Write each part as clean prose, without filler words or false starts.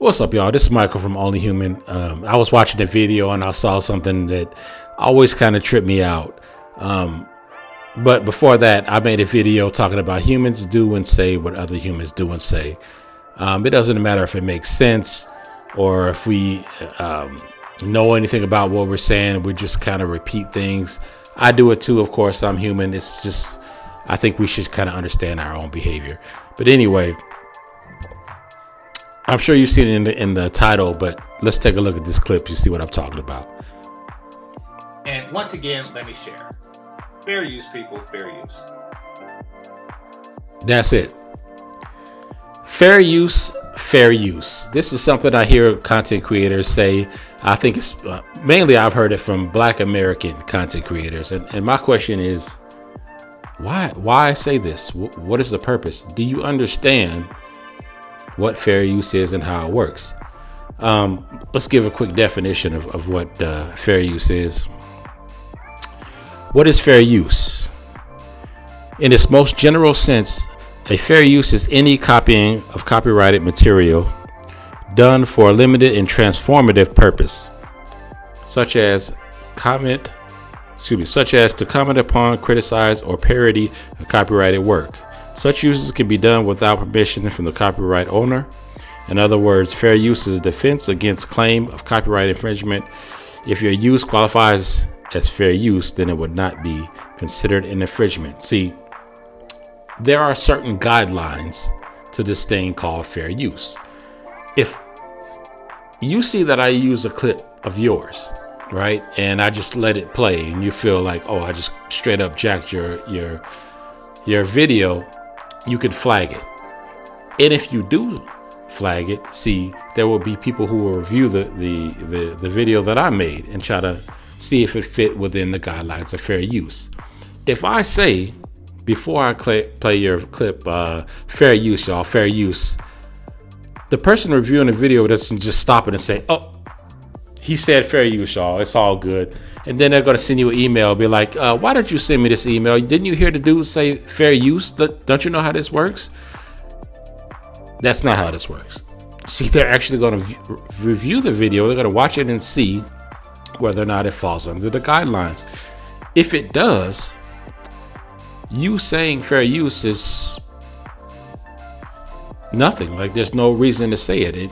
What's up, y'all? This is Michael from Only Human. I was watching a video and I saw something that always kind of tripped me out. But before that, I made a video talking about humans do and say what other humans do and say. It doesn't matter if it makes sense or if we know anything about what we're saying. We just kind of repeat things. I do it too, of course. I'm human. It's just, I think we should kind of understand our own behavior. But anyway, I'm sure you've seen it in the title, but let's take a look at this clip. You see what I'm talking about. And once again, let me share. Fair use, people, fair use. That's it. Fair use, fair use. This is something I hear content creators say. I think it's mainly I've heard it from Black American content creators. And my question is, why say this? What is the purpose? Do you understand what fair use is and how it works? Let's give a quick definition of what fair use is. What is fair use? In its most general sense, a fair use is any copying of copyrighted material done for a limited and transformative purpose, such as to comment upon, criticize, or parody a copyrighted work. Such uses can be done without permission from the copyright owner. In other words, fair use is a defense against claim of copyright infringement. If your use qualifies as fair use, then it would not be considered an infringement. See, there are certain guidelines to this thing called fair use. If you see that I use a clip of yours, right, and I just let it play, and you feel like, oh, I just straight up jacked your video, you could flag it. And if you do flag it, see, there will be people who will review the video that I made and try to see if it fit within the guidelines of fair use. If I say before I play your clip, fair use, y'all, fair use, the person reviewing the video doesn't just stop it and say, oh, he said fair use, y'all, it's all good. And then they're going to send you an email, be like, why did you send me this email? Didn't you hear the dude say fair use? Don't you know how this works? That's not how this works. See, they're actually going to review the video. They're going to watch it and see whether or not it falls under the guidelines. If it does, you saying fair use is nothing. Like, there's no reason to say it.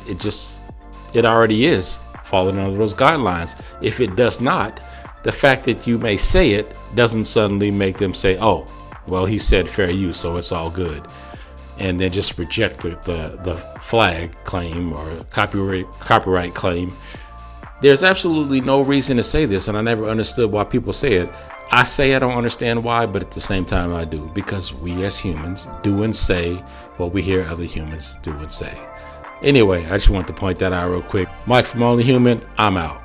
It already is falling under those guidelines. If it does not, the fact that you may say it doesn't suddenly make them say, oh, well, he said fair use, so it's all good, and then just reject the flag claim or copyright claim. There's absolutely no reason to say this, and I never understood why people say it. I say I don't understand why, but at the same time I do, because we as humans do and say what we hear other humans do and say. Anyway, I just want to point that out real quick. Mike from Only Human, I'm out.